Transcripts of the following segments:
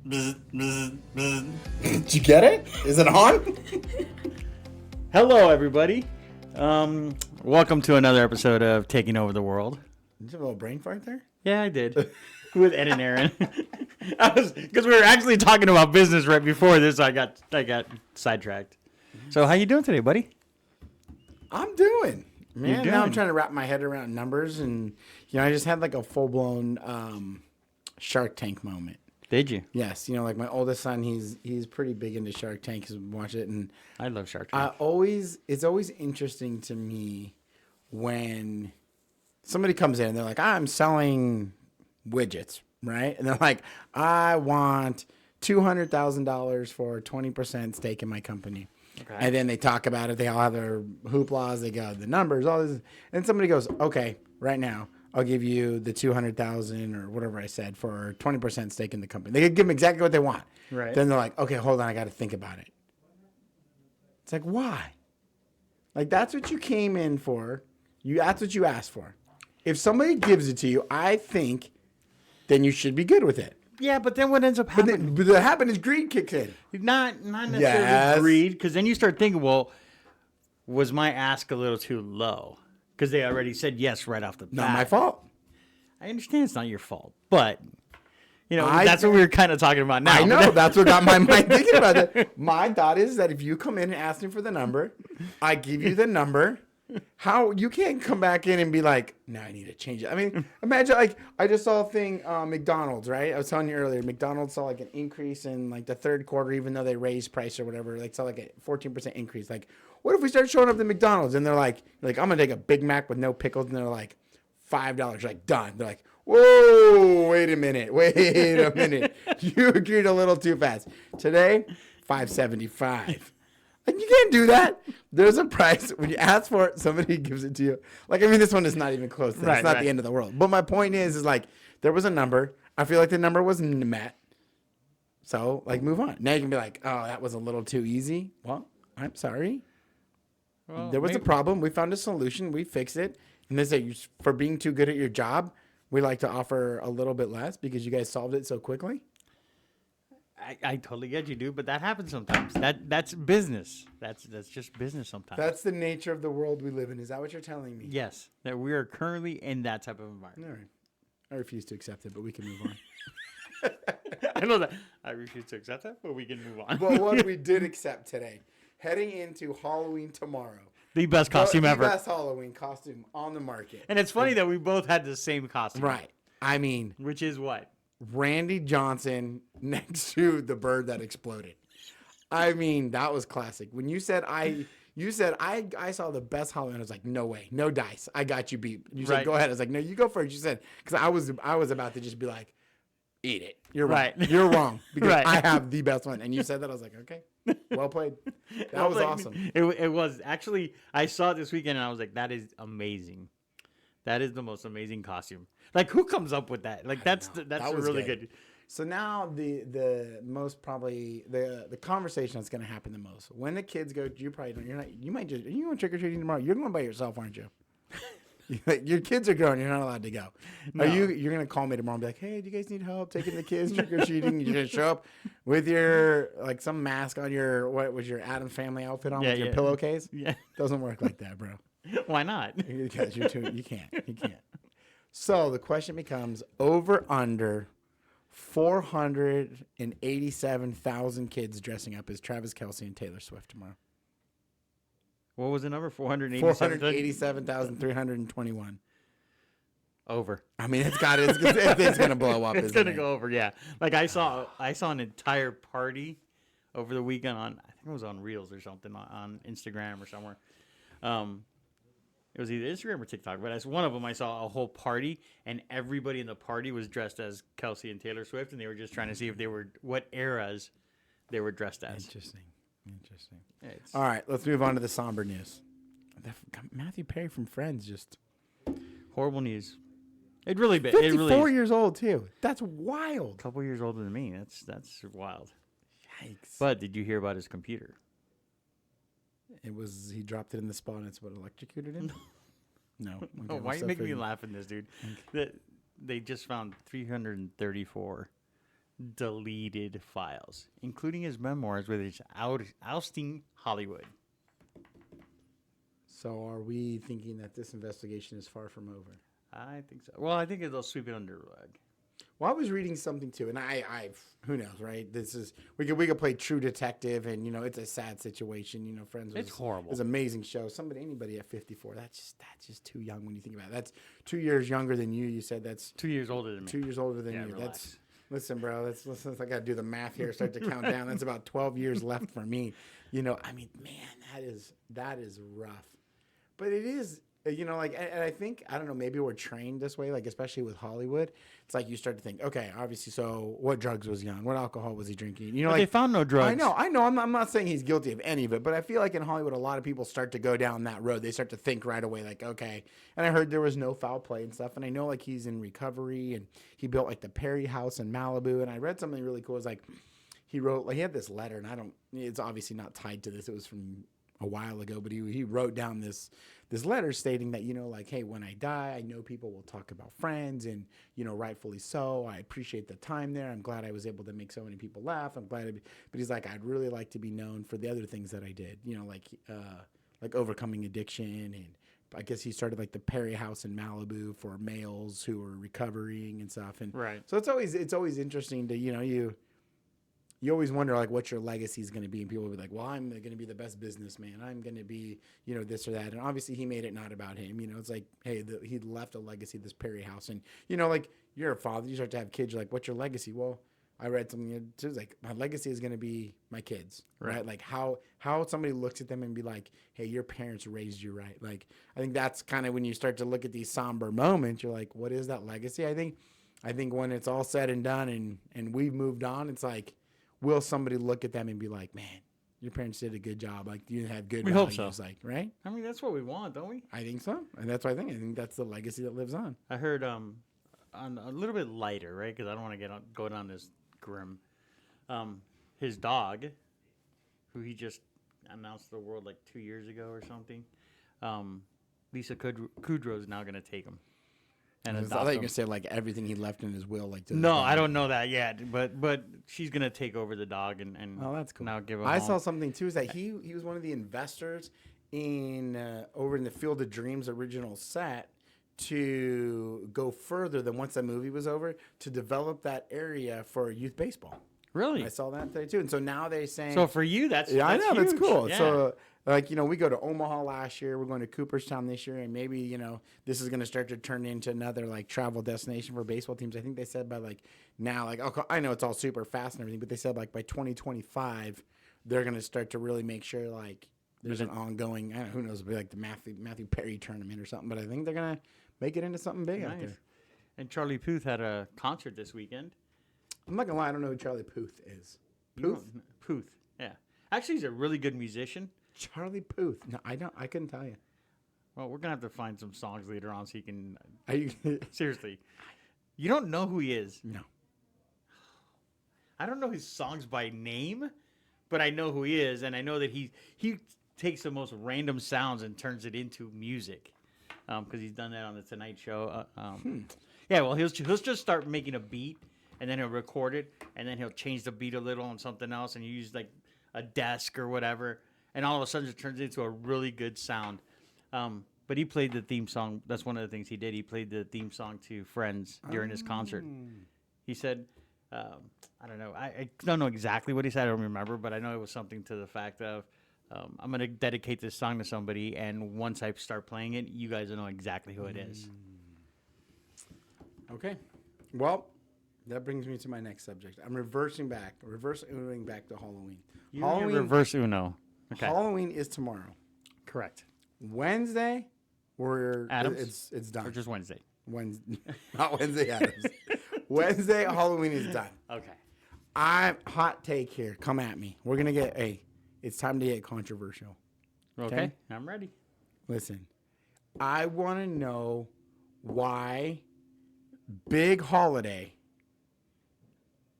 Did you get it? Is it on? Hello, everybody. Welcome to another episode of Taking Over the World. Did you have a little brain fart there? Yeah, I did. With Ed and Aaron. Because we were actually talking about business right before this. I got sidetracked. So how you doing today, buddy? I'm doing. Man, You're now I'm doing. trying to wrap my head around numbers, and I just had like a full blown Shark Tank moment. Did you? Yes, like my oldest son, he's pretty big into Shark Tank. He's watch it, and I love Shark Tank. it's always interesting to me when somebody comes in and they're like, I'm selling widgets, right? And they're like, I want $200,000 for a 20% stake in my company. Okay. And then they talk about it. They all have their hooplas. They got the numbers, all this. And somebody goes, okay, right now, I'll give you the $200,000 or whatever I said for 20% stake in the company. They give them exactly what they want. Right. Then they're like, okay, hold on. I got to think about it. It's like, why? Like, that's what you came in for. That's what you asked for. If somebody gives it to you, I think then you should be good with it. Yeah, but then what ends up happening? But what happened is greed kicks in. Not necessarily Yes. greed, because then you start thinking, well, was my ask a little too low? Because they already said yes right off the bat. Not my fault. I understand it's not your fault, but I that's what we were kind of talking about now. I know. That's what got my mind thinking about it. My thought is that if you come in and ask me for the number, I give you the number. How you can't come back in and be like, no, I need to change it. I mean, imagine like I just saw a thing, McDonald's, right? I was telling you earlier, McDonald's saw like an increase in like the third quarter, even though they raised price or whatever, like saw like a 14% increase. Like, what if we start showing up at McDonald's and they're like, I'm gonna take a Big Mac with no pickles, and they're like $5. You're like, done. They're like, whoa, wait a minute. You agreed a little too fast. Today, $5.75. And you can't do that. There's a price. When you ask for it, somebody gives it to you. Like, I mean, this one is not even close to that. Right, It's not right. the end of the world. But my point is like, there was a number. I feel like the number was met. So, like, move on. Now you can be like, oh, that was a little too easy. Well, I'm sorry. Well, There was a maybe- problem. We found a solution. We fixed it. And they say, for being too good at your job, we like to offer a little bit less because you guys solved it so quickly. I totally get you, dude, but that happens sometimes. That's business. That's just business sometimes. That's the nature of the world we live in. Is that what you're telling me? Yes, that we are currently in that type of environment. All right. I refuse to accept it, but we can move on. I know that. I refuse to accept that, but we can move on. But what we did accept today, heading into Halloween tomorrow. The best costume the ever. best Halloween costume on the market. And it's funny that we both had the same costume. Right. I mean, Which is what? Randy Johnson next to the bird that exploded. I mean, that was classic. When you said I saw the best Halloween, I was like, no way, no dice. I got you beat. You said, Right. go ahead. I was like, no, you go first. You said, because I was about to just be like, eat it. You're Right. wrong. You're wrong because Right. I have the best one. And you said that. I was like, okay, well played. That was Like, awesome. It was. Actually, I saw it this weekend and I was like, that is amazing. That is the most amazing costume. Like, who comes up with that? Like, that's That a was really good. good. So now the most probably the conversation that's going to happen the most when the kids go. You probably don't. You're not. You might just. Are you going trick or treating tomorrow? You're going by yourself, aren't you? Your kids are grown. You're not allowed to go. No. Are you? You're going to call me tomorrow and be like, "Hey, do you guys need help taking the kids trick or treating?" You're going to show up with your like some mask on your what was your Addams Family outfit on Yeah, with your yeah. pillowcase. Yeah. Doesn't work like that, bro. Why not? Because you're too. You can't. You can't. So the question becomes: over under 487,000 kids dressing up as Travis Kelce and Taylor Swift tomorrow. What was the number? 487? 487,321. Over. I mean, it's going to blow up. It's gonna go over, yeah. Like I saw an entire party over the weekend on, I think it was on Reels or something on Instagram or somewhere. It was either Instagram or TikTok, but as one of them, I saw a whole party, and everybody in the party was dressed as Kelsey and Taylor Swift, and they were just trying to see if they were what eras they were dressed as. Interesting. It's- All right, let's move on to the somber news. Matthew Perry from Friends just Horrible news. It really bit. 54 It really is. years old too. That's wild. A couple years older than me. That's wild. Yikes. But did you hear about his computer? He dropped it in the spot and it's what electrocuted him? No. Okay, Oh, why we'll are you still making me figure- laugh in this, dude? They just found 334 deleted files, including his memoirs with his ousting Hollywood. So are we thinking that this investigation is far from over? I think so. Well, I think they'll sweep it under the rug. Well, I was reading something too, and I who knows, right? This is we could play True Detective, and it's a sad situation. Friends. It's horrible. It's an amazing show. Anybody at 54, that's just too young when you think about it. That's 2 years younger than you. You said that's 2 years older than me. 2 years older than you. Relax. Listen, bro. Listen. I got to do the math here. Start to count down. That's about 12 years left for me. Man, that is rough. But it is. And I think, I don't know, maybe we're trained this way, like, especially with Hollywood. It's like you start to think, okay, obviously, so what drugs was he on? What alcohol was he drinking? But they found no drugs. I know. I'm not saying he's guilty of any of it, but I feel like in Hollywood, a lot of people start to go down that road. They start to think right away, like, okay. And I heard there was no foul play and stuff. And I know, like, he's in recovery, and he built, like, the Perry house in Malibu. And I read something really cool. It was like, he wrote, like, he had this letter, and it's obviously not tied to this. It was from a while ago, but he wrote down this letter stating that, like, hey, when I die, I know people will talk about friends, and, rightfully so. I appreciate the time there. I'm glad I was able to make so many people laugh. I'm glad but he's like, I'd really like to be known for the other things that I did, like overcoming addiction. And I guess he started like the Perry house in Malibu for males who were recovering and stuff. And right. So it's always interesting to, you always wonder, like, what your legacy is going to be. And people will be like, well, I'm going to be the best businessman. I'm going to be, this or that. And obviously he made it not about him. It's like, hey, he left a legacy, this Perry house. And, like, you're a father. You start to have kids. You're like, what's your legacy? Well, I read something. It's like, my legacy is going to be my kids. Right? Like how somebody looks at them and be like, hey, your parents raised you right. Like, I think that's kind of when you start to look at these somber moments. You're like, what is that legacy? I think when it's all said and done and we've moved on, it's like, will somebody look at them and be like, man, your parents did a good job. Like, you have good values. Hope so. Like, right? I mean, that's what we want, don't we? I think so. And that's what I think. I think that's the legacy that lives on. I heard on a little bit lighter, right? Because I don't want to go down this grim. His dog, who he just announced to the world like 2 years ago or something, Lisa Kudrow is now going to take him. And I thought you were going to say, like, everything he left in his will. Like, no, I don't know that yet. But she's going to take over the dog and oh, that's cool. Now give him I saw something, too, is that he was one of the investors over in the Field of Dreams original set to go further than once that movie was over to develop that area for youth baseball. Really? I saw that today, too. And so now they're saying... So for you, that's I know, huge. that's cool. Yeah. So... Like, we go to Omaha last year. We're going to Cooperstown this year. And maybe, this is going to start to turn into another, like, travel destination for baseball teams. I think they said by, like, now, like, I know it's all super fast and everything, but they said, like, by 2025, they're going to start to really make sure, like, there's an ongoing, I don't know, who knows, it'll be like the Matthew Perry tournament or something. But I think they're going to make it into something big out there. And Charlie Puth had a concert this weekend. I'm not going to lie. I don't know who Charlie Puth is. Puth? Puth, yeah. Actually, he's a really good musician. Charlie Puth. No, I couldn't tell you. Well, we're gonna have to find some songs later on so you can. Are you seriously? You don't know who he is? No. I don't know his songs by name, but I know who he is, and I know that he takes the most random sounds and turns it into music, because he's done that on the Tonight Show. Yeah, well, he'll just start making a beat, and then he'll record it, and then he'll change the beat a little on something else, and you use like a desk or whatever. And all of a sudden, it turns into a really good sound. But he played the theme song. That's one of the things he did. He played the theme song to Friends during his concert. He said, I don't know. I don't know exactly what he said. I don't remember. But I know it was something to the fact of, I'm going to dedicate this song to somebody. And once I start playing it, you guys will know exactly who it is. Okay. Well, that brings me to my next subject. I'm reverse Unoing back to Halloween. Halloween, reverse Uno. Okay. Halloween is tomorrow. Correct. Wednesday, Adams? it's done. Or just Wednesday? Not Wednesday Adams. Wednesday, Halloween is done. Okay. Hot take here. Come at me. We're going to get it's time to get controversial. Okay. I'm ready. Listen, I want to know why big holiday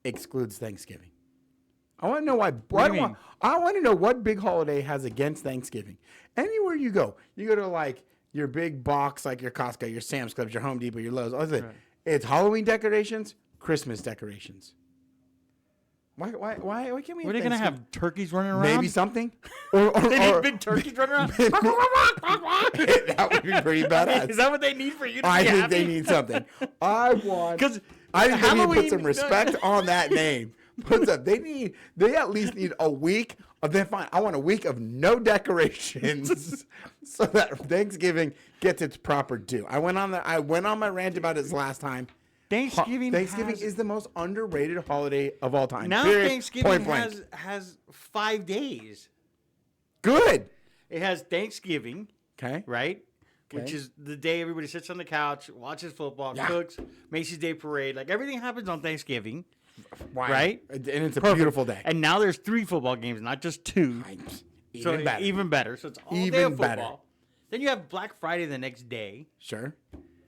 excludes Thanksgiving. I want to know why. I want to know what big holiday has against Thanksgiving. Anywhere you go to like your big box, like your Costco, your Sam's Clubs, your Home Depot, your Lowe's. It's Halloween decorations, Christmas decorations. Why can't we? What are they gonna have? Turkeys running around? Maybe something. Or They need big turkeys running around. That would be pretty badass. Is that what they need for you to be I think happy? they need something. I think they need to Halloween- put some respect on that name. They at least need a week of then fine. I want a week of no decorations so that Thanksgiving gets its proper due. I went on my rant about this last time. Thanksgiving is the most underrated holiday of all time. Now Period. Thanksgiving Point blank. has 5 days. Good. It has Thanksgiving, Okay. right? Which Okay. is the day everybody sits on the couch, watches football, Yeah. cooks, Macy's Day Parade. Like everything happens on Thanksgiving, Why? right? And it's a Perfect. beautiful day. And now there's 3 football games, not just 2. Even better. Even better. So it's all day Even of better. football. Then you have Black Friday the next day. Sure.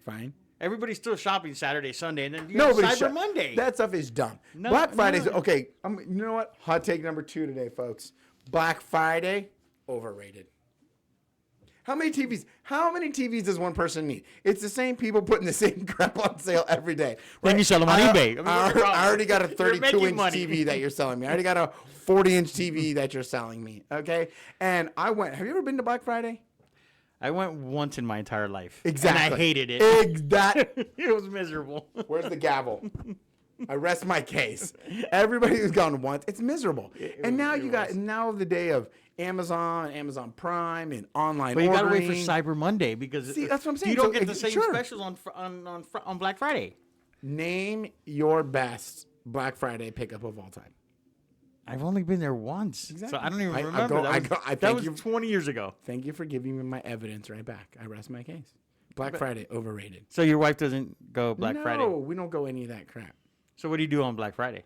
Fine. Everybody's still shopping Saturday, Sunday, and then you Nobody have Cyber Monday. That stuff is dumb. No, Black Friday's no. okay. You know what? Hot take number 2 today, folks. Black Friday, overrated. How many TVs does one person need? It's the same people putting the same crap on sale every day. Then you sell them on eBay. I already got a You're making 32-inch money. TV that you're selling me. I already got a 40-inch TV that you're selling me. Okay? And have you ever been to Black Friday? I went once in my entire life. Exactly. And I hated it. It was miserable. Where's the gavel? I rest my case. Everybody who's gone once, it's miserable. And now now the day of Amazon Prime, and online But you ordering. gotta wait for Cyber Monday because See, that's what I'm saying. you don't So, get the same sure. specials on Black Friday. Name your best Black Friday pickup of all time. I've only been there once, Exactly. so I don't even I remember. thank that was you. 20 years ago. Thank you for giving me my evidence right back. I rest my case. Black Friday, overrated. So your wife doesn't go Black No, Friday. we don't go any of that crap. So what do you do on Black Friday?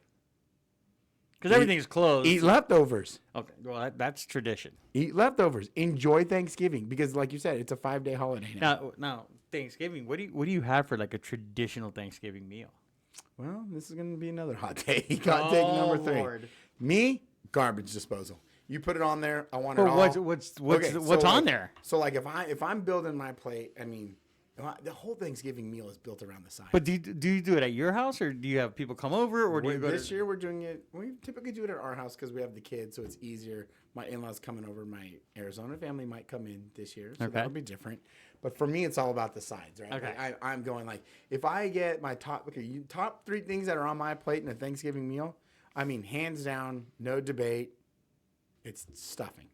Because everything's closed. Eat leftovers. Okay, well that's tradition. Eat leftovers. Enjoy Thanksgiving because, like you said, it's a 5-day holiday now. Now Thanksgiving. What do you have for like a traditional Thanksgiving meal? Well, this is going to be another hot take. Hot take number 3. Lord. Me, garbage disposal. You put it on there. I want it But all. what's Okay, so on like- there? So like if I'm building my plate, I mean, the whole Thanksgiving meal is built around the side. But do you do it at your house, or do you have people come over, or do you go This to? year we're doing it. We typically do it at our house because we have the kids, so it's easier. My in-laws coming over. My Arizona family might come in this year, so Okay. that'll be different. But for me, it's all about the sides, right? Okay. Like I'm going like if I get my top 3 things that are on my plate in a Thanksgiving meal. I mean, hands down, no debate. It's stuffing.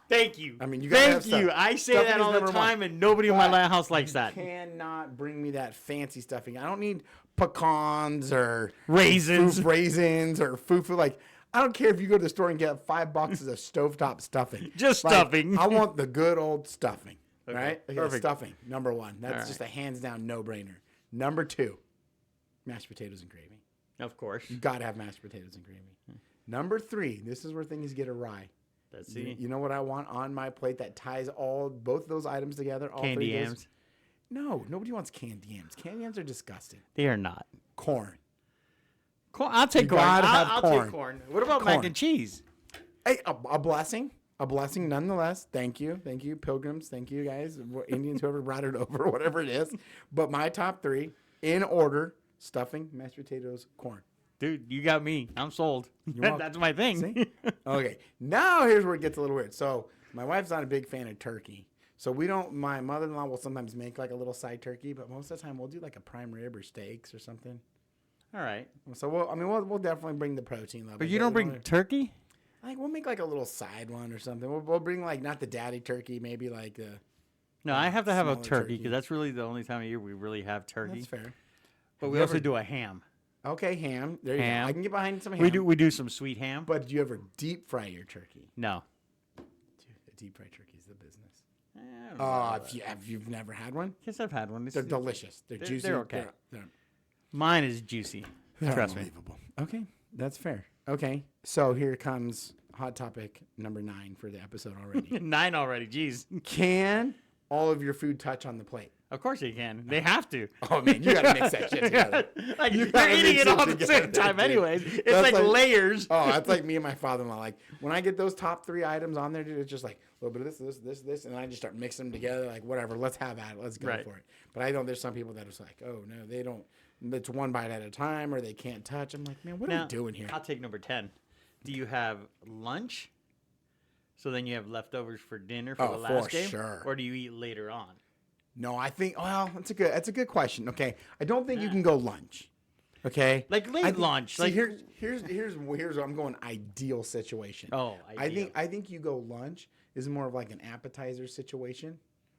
Thank you. I mean, you gotta have Thank you. stuff. I say Stuffing that is all the number time, one. and nobody in my But house likes that. Cannot bring me that fancy stuffing. I don't need pecans or Raisins. raisins or fufu. Like, I don't care if you go to the store and get 5 boxes of stovetop stuffing. Just Like, stuffing. I want the good old stuffing. Okay, Right? Okay, perfect. stuffing. Number 1. That's All just a hands down no brainer. Number 2, mashed potatoes and gravy. Of course. You gotta have mashed potatoes and gravy. Number 3, this is where things get awry. Let's You, see. you know what I want on my plate that ties both of those items together? All Candy 3 days? yams. No, nobody wants canned yams. Canned yams are disgusting. They are not. Corn. Corn. I'll take You corn. gotta have I'll corn. take corn. What about mac Corn. and cheese? Hey, a blessing. A blessing nonetheless. Thank you. Thank you, pilgrims. Thank you, guys. Indians, whoever brought it over, whatever it is. But my top 3, in order, stuffing, mashed potatoes, corn. Dude, you got me. I'm sold. welcome. That's my thing. See? Okay. Now here's where it gets a little weird. So my wife's not a big fan of turkey. So my mother-in-law will sometimes make like a little side turkey, but most of the time we'll do like a prime rib or steaks or something. All right. So we'll definitely bring the protein level. But you don't bring turkey? Like we'll make like a little side one or something. We'll bring like not the daddy turkey, maybe like the. No, I have to have a Smaller turkey turkey. because that's really the only time of year we really have turkey. That's fair. But Have we you also ever- do a ham. Okay, ham. There you Ham. go. I can get behind some ham. We do some sweet ham. But do you ever deep fry your turkey? No. Dude, a deep fried turkey is the business. I don't Oh, know. if you've never had one, Guess I've had one. they're delicious. They're juicy. they're okay. They're Mine is juicy. Trust me. unbelievable. Okay, that's fair. Okay, so here comes hot topic number 9 for the episode already. 9 already. Jeez. Can all of your food touch on the plate? Of course they can. They have to. Oh man, you gotta mix that shit together. Like, You they're gotta eating mix it it all at the together, same time dude. anyways. It's That's like layers. Oh, that's like me and my father-in-law. Like when I get those top 3 items on there, dude, it's just like a little bit of this, and I just start mixing them together. Like whatever, let's have at it, let's go Right. for it. But I know there's some people that are like, oh no, they don't. it's one bite at a time or they can't touch. I'm like, man, what are we doing here? I'll take number 10. Do you have lunch? So then you have leftovers for dinner for the last game? Sure. Or do you eat later on? No, I think, well, that's a good question. Okay. I don't think you can go lunch. Okay. Like late lunch. See, Like here's where I'm going ideal situation. Oh, ideal. I think you go lunch is more of like an appetizer situation.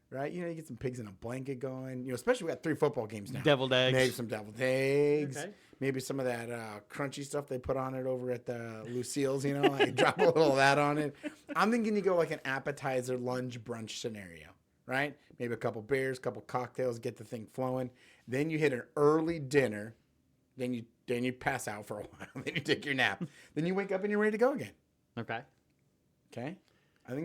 Right, you get some pigs in a blanket going. Especially we got 3 football games now. Deviled eggs. Maybe some deviled eggs. Okay. Maybe some of that crunchy stuff they put on it over at the Lucille's. Like drop a little of that on it. I'm thinking you go like an appetizer, lunch, brunch scenario. Right, maybe a couple beers, couple cocktails, get the thing flowing. Then you hit an early dinner. Then you pass out for a while. Then you take your nap. Then you wake up and you're ready to go again. Okay. Okay,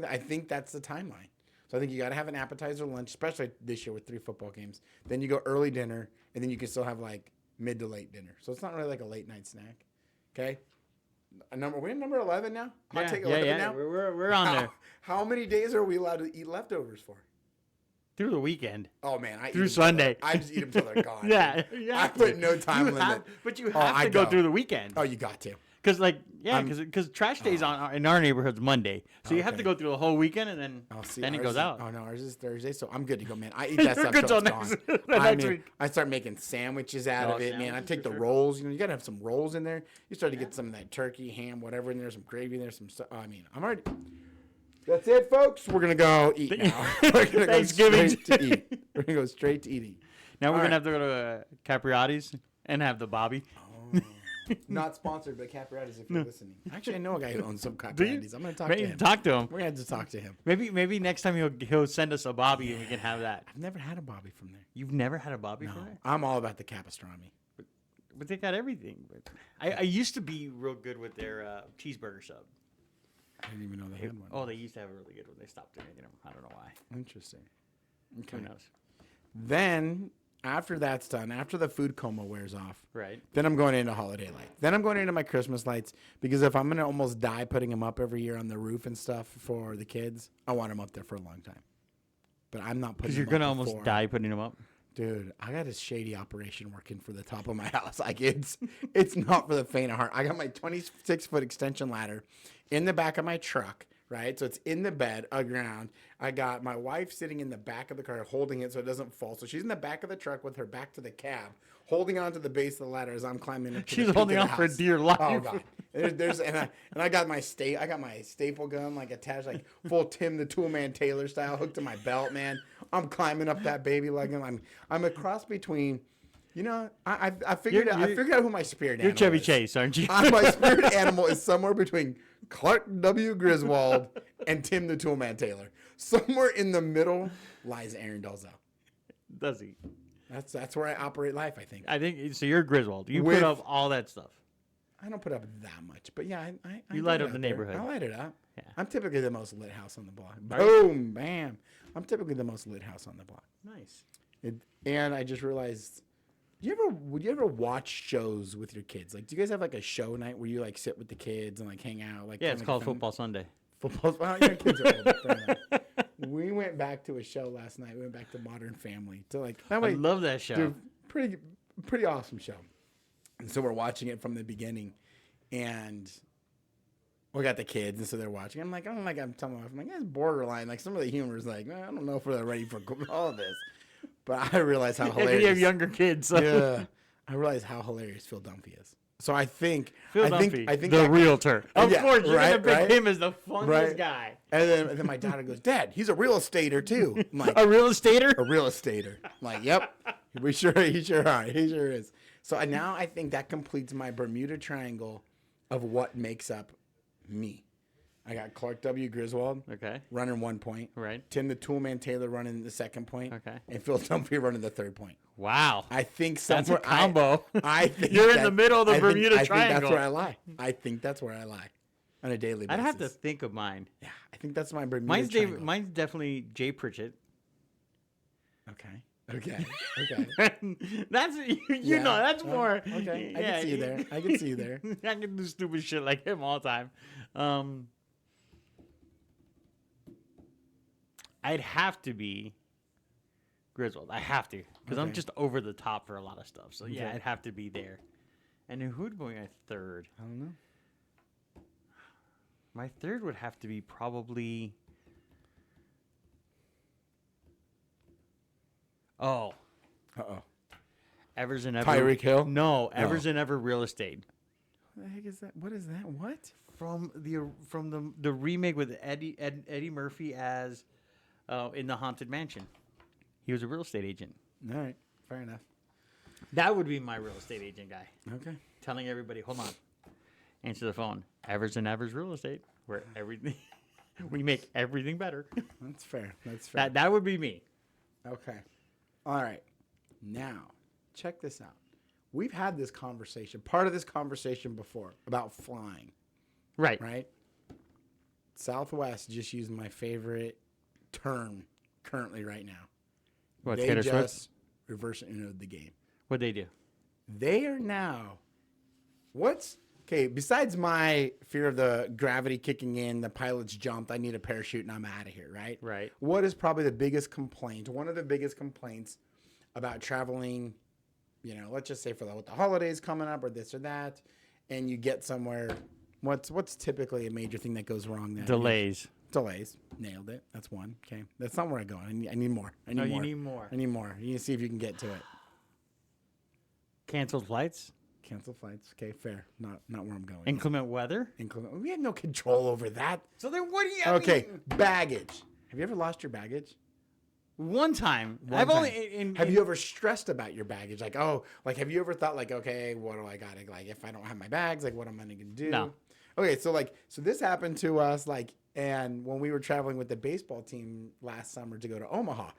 I think that's the timeline. So I think you got to have an appetizer lunch, especially this year with 3 football games. Then you go early dinner, and then you can still have like mid to late dinner. So it's not really like a late night snack. Okay. We're in number 11 now. I'll take 11 now. We're on there How many days are we allowed to eat leftovers for? through the weekend. Oh man, Through Sunday. I just eat them till they're gone. Yeah, I put no time limit. But you have to go through the weekend. Oh, you got to. Because trash days in our neighborhood's Monday, so you have to Okay. go through the whole weekend and then then it goes out. Oh no, ours is Thursday, so I'm good to go, man. I eat that stuff good till till it's next- gone. next week. I start making sandwiches out of it, man. I sandwiches take for the sure. rolls. You gotta have some rolls in there. You start to get some of that turkey, ham, whatever in there, some gravy in there, some stuff. I'm already. That's it, folks. We're gonna go eat now. We're gonna Thanksgiving. go straight to eat. We're gonna go straight to eating. Now we're All gonna right. have to go to Capriati's and have the Bobby. Not sponsored, but Capriati's if you're listening. Actually, I know a guy who owns some Do you? Capriati's. I'm gonna talk Maybe to him. talk to him. We're gonna have to talk to him. Maybe next time he'll send us a Bobby and we can have that. I've never had a Bobby from there. You've never had a Bobby No, from there? I'm all about the capastrami. But they got everything. But I used to be real good with their cheeseburger sub. I didn't even know they had one. Oh, they used to have a really good one. They stopped doing them. I don't know why. Interesting. Okay. Who knows? Then after that's done, after the food coma wears off, Right. then I'm going into holiday lights. Then I'm going into my Christmas lights because if I'm gonna almost die putting them up every year on the roof and stuff for the kids, I want them up there for a long time. But I'm not putting. Because you're them gonna up almost before. die putting them up. Dude, I got a shady operation working for the top of my house. Like it's not for the faint of heart. I got my 26-foot extension ladder in the back of my truck, right? So it's in the bed, aground. I got my wife sitting in the back of the car holding it so it doesn't fall. So she's in the back of the truck with her back to the cab, holding onto the base of the ladder as I'm climbing up to She's the peak holding of the on for house. dear life. Oh god. I got my staple gun like attached like full Tim the Toolman Taylor style hooked to my belt, man. I'm climbing up that baby leg and I'm a cross between, I figured out who my spirit animal You're Chevy is. Chase, aren't you? My spirit animal is somewhere between Clark W. Griswold and Tim the Toolman Taylor. Somewhere in the middle lies Aaron Dalzell. Does he? That's where I operate life, I think. I think so. You're Griswold. You With- put up all that stuff. I don't put up that much, but yeah, I You do light it up out the there. neighborhood. I light it up. Yeah. I'm typically the most lit house on the block. Are Boom, bam. I'm typically the most lit house on the block. Nice. And I just realized, would you ever watch shows with your kids? Like, do you guys have like a show night where you like sit with the kids and like hang out? Like, Yeah, kinda it's like called a family- Football Sunday. Football. Well, your kids are older. Fair enough. We went back to a show last night. We went back to Modern Family. So like that I way, love that show. dude, pretty awesome show. And so we're watching it from the beginning, and we got the kids, and so they're watching. I'm like, I'm telling my wife, I'm like, that's borderline. Like some of the humor is like, I don't know if we're ready for all of this. But I realize how If hilarious. you have younger kids. So. Yeah, I realize how hilarious Phil Dunphy is. So I think Phil I Dunphy, think the that- realtor. Of Yeah, course, you're right, gonna pick right. him as the funniest Right. guy. And then my daughter goes, Dad, he's a real estater too. I'm like, A real estater. a real estater. I'm like, yep, he sure are. He sure is. So now I think that completes my Bermuda Triangle of what makes up me. I got Clark W. Griswold Okay. running 1 point. Right. Tim the Toolman Taylor running the 2nd point. Okay. And Phil Dunphy running the 3rd point. Wow. I think That's a somewhere combo. I think You're in the middle of the Bermuda I think Triangle. that's where I lie. I think that's where I lie on a daily basis. I'd have to think of mine. Yeah, I think that's my Bermuda Mine's Triangle. mine's definitely Jay Pritchett. Okay. Okay. Okay. That's you Yeah. know that's Oh, more. okay. I can see you there. I can see you there. I can do stupid shit like him all the time. I'd have to be Griswold. I have to because I'm Okay. just over the top for a lot of stuff. So yeah, Okay. I'd have to be there. And then who'd be my third? I don't know. My third would have to be probably. Oh, Uh-oh. Evers and Ever. Tyreek Hill? No, Evers and Ever Real Estate. What the heck is that? What is that? What? From the remake with Eddie Murphy as in the Haunted Mansion. He was a real estate agent. All right. Fair enough. That would be my real estate agent guy. Okay. Telling everybody, hold on. Answer the phone. Evers and Evers Real Estate, where everything we make everything better. That's fair. That's fair. That would be me. Okay. All right. Now, check this out. We've had this conversation, part of this conversation before, about flying, Right. right? Southwest just used my favorite term currently right now. What, They Taylor just Swift? reverse engineered the game. What'd they do? They are now, besides my fear of the gravity kicking in, the pilot's jumped, I need a parachute and I'm out of here, right? Right. What is probably the biggest complaint, one of the biggest complaints about traveling, let's just say with the holidays coming up or this or that, and you get somewhere, what's typically a major thing that goes wrong there? Delays. Delays. Nailed it. That's one. Okay. That's not where I go. I need more. I need No, more. you need more. I need more. You need to see if you can get to it. Canceled flights. Cancel flights. Okay, fair. Not where I'm going. Inclement weather. We had no control over that. So then what do you Okay, baggage. Have you ever lost your baggage? One time. One time. Have you ever stressed about your baggage? Have you ever thought okay, what do I got? If I don't have my bags, what am I going to do? No. Okay, so this happened to us and when we were traveling with the baseball team last summer to go to Omaha,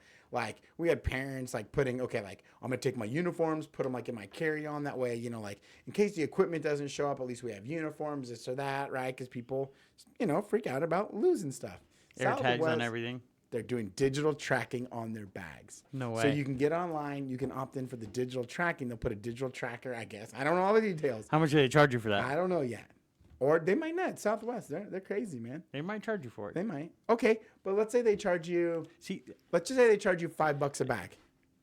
we had parents putting, I'm going to take my uniforms, put them in my carry-on. That way, in case the equipment doesn't show up, at least we have uniforms, this or that, right? Because people, freak out about losing stuff. Air tags on everything. They're doing digital tracking on their bags. No way. So you can get online, you can opt in for the digital tracking. They'll put a digital tracker, I guess. I don't know all the details. How much do they charge you for that? I don't know yet. Or they might not. Southwest, they're crazy, man. They might charge you for it. They might. Okay, but let's say they charge you. See, Let's just say they charge you $5 a bag.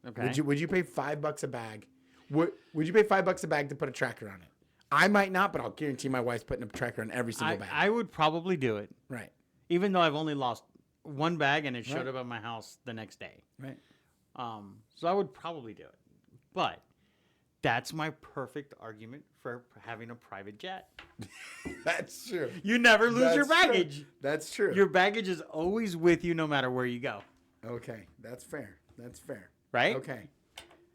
okay. Would you pay $5 a bag? Would you pay $5 a bag to put a tracker on it? I might not, but I'll guarantee my wife's putting a tracker on every single bag. I would probably do it, Right. even though I've only lost one bag and it showed Right. up at my house the next day. Right. So I would probably do it. But that's my perfect argument for having a private jet. That's true. You never lose your That's true. baggage. That's true. Your baggage is always with you no matter where you go. Okay, that's fair. That's fair. Right? Okay.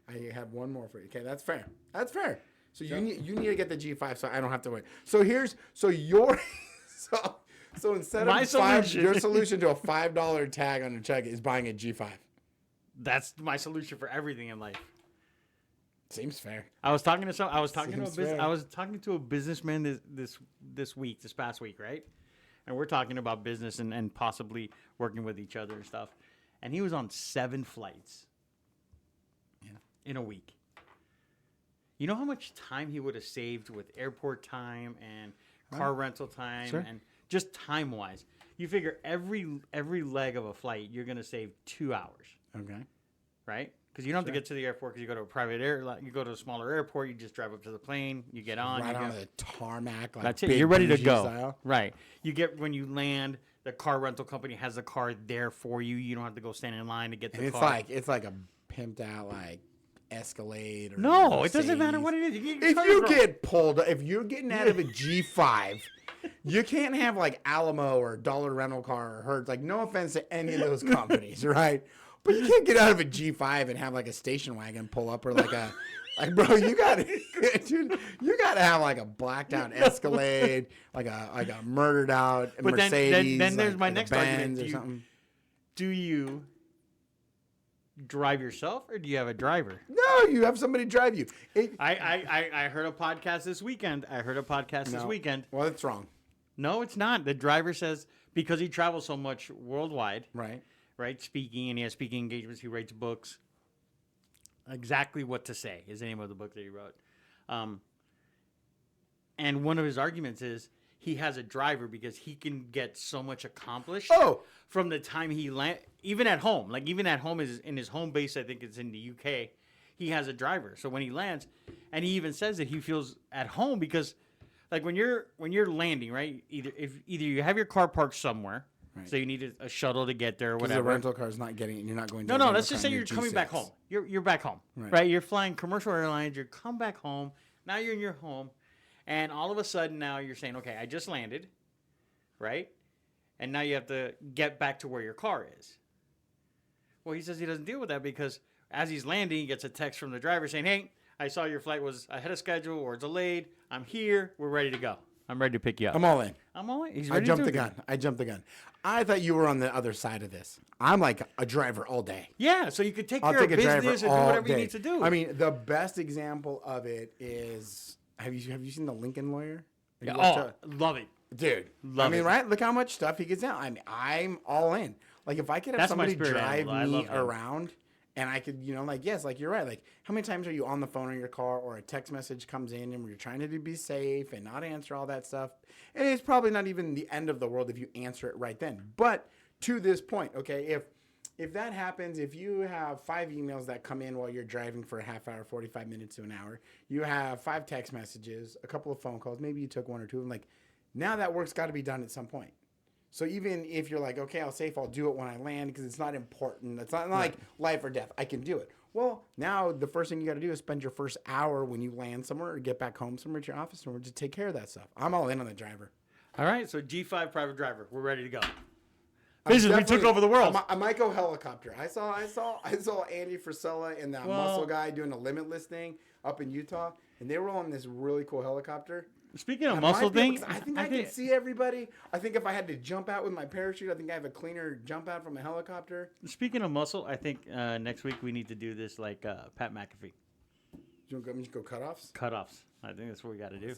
I have one more for you. Okay, that's fair. That's fair. So you need to get the G5 so I don't have to wait. So your so instead My of solution. your solution to a $5 tag on your check is buying a G5. That's my solution for everything in life. Seems fair. I was talking to a businessman this past week, right? And we're talking about business and possibly working with each other and stuff. And he was on 7 flights. Yeah. In a week. You know how much time he would have saved with airport time and car rental time and just time wise. You figure every leg of a flight you're going to save 2 hours. Okay. Right? Because you don't have to get to the airport because you go to a private you go to a smaller airport, you just drive up to the plane, you get on. Right on the tarmac. That's it. You're ready to go. Right. You get when you land, the car rental company has the car there for you. You don't have to go stand in line to get the car. It's like a pimped out Escalade. Or no, Mercedes. it doesn't matter what it is. If you're getting out of a G5, you can't have Alamo or Dollar Rental Car or Hertz. No offense to any of those companies, right? But you can't get out of a G5 and have a station wagon pull up or bro, you gotta have a blacked out Escalade, like a murdered out Mercedes. Then there's my next argument. Or something. Do you drive yourself or do you have a driver? No, you have somebody drive you. I heard a podcast this weekend. Well, that's wrong. No, it's not. The driver says because he travels so much worldwide. Right, speaking, and he has speaking engagements. He writes books. Exactly What to Say is the name of the book that he wrote. And one of his arguments is he has a driver because he can get so much accomplished. Oh. From the time he land, even at home, is in his home base. I think it's in the UK. He has a driver, so when he lands, and he even says that he feels at home because, like when you're landing, right? Either you have your car parked somewhere, Right. so you need a shuttle to get there or Because whatever. the rental car is not getting it, and you're not going to No. Let's just say you're coming back home. You're back home, right? You're flying commercial airlines. You come back home. Now you're in your home, and all of a sudden now you're saying, okay, I just landed, right? And now you have to get back to where your car is. Well, he says he doesn't deal with that because as he's landing, he gets a text from the driver saying, hey, I saw your flight was ahead of schedule or delayed. I'm here. We're ready to go. I'm ready to pick you up. I'm all in. He's I ready jumped to the do gun. I jumped the gun. I thought you were on the other side of this. I'm like a driver all day. Yeah, so you could take I'll care take of a driver business or do all whatever day. you need to do. I mean, the best example of it is have you seen the Lincoln Lawyer? Have you watched love it. Dude, Love it. right? Look how much stuff he gets out. I mean, I'm all in. Like, if I could have That's my somebody spirit drive animal. I me love him. around, and I could, yes, like you're right. Like, how many times are you on the phone in your car, or a text message comes in, and you're trying to be safe and not answer all that stuff, and it's probably not even the end of the world if you answer it right then. But to this point, okay, if that happens, if you have 5 emails that come in while you're driving for a half hour, 45 minutes to an hour, you have 5 text messages, a couple of phone calls, maybe you took 1 or 2 of them, like, now that work's got to be done at some point. So even if you're like, okay, I'll do it when I land because it's not important. It's not like life or death. I can do it. Well, now the first thing you got to do is spend your first hour when you land somewhere or get back home somewhere to your office somewhere to take care of that stuff. I'm all in on the driver. All right, so G5 private driver. We're ready to go. We took over the world. I might go helicopter. I saw Andy Frisella and that muscle guy doing a Limitless thing up in Utah, and they were on this really cool helicopter. Speaking of muscle thing, I think I can see everybody. I think if I had to jump out with my parachute, I think I have a cleaner jump out from a helicopter. Speaking of muscle, I think next week we need to do this like Pat McAfee. You want to go cutoffs? Cutoffs. I think that's what we got to do.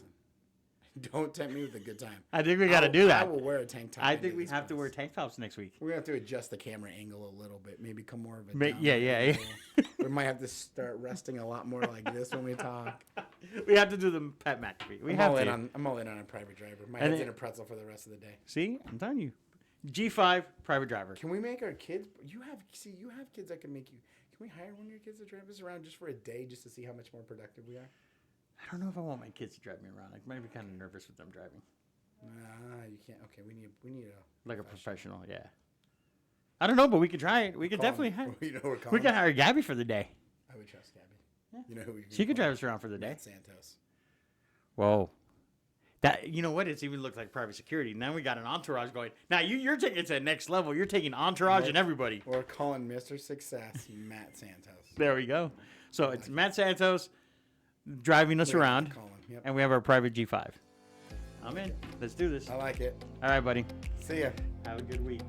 Don't tempt me with a good time. I think we got to do that. I will wear a tank top. I think we have to wear tank tops next week. We're going to have to adjust the camera angle a little bit. Maybe come more of a Yeah. We might have to start resting a lot more like this when we talk. We have to do the Pat McAfee. I'm all in on a private driver. My head's in a pretzel for the rest of the day. See? I'm telling you. G5 private driver. Can we make our kids? You have kids that can make you. Can we hire one of your kids to drive us around just for a day just to see how much more productive we are? I don't know if I want my kids to drive me around. I might be kind of nervous with them driving. Nah, you can't. Okay, we need a professional. Yeah. I don't know, but we could try it. We could definitely hire. We could hire Gabby for the day. I would trust Gabby. Yeah. You know who she could drive us around for the day. Matt Santos. Whoa. That it even looks like private security. Now we got an entourage going. Now you're taking it to the next level. You're taking entourage and everybody. We're calling Mr. Success Matt Santos. There we go. So it's Matt Santos driving us around, and we have our private G5. I'm in. Let's do this. I like it. All right, buddy. See ya. Have a good week.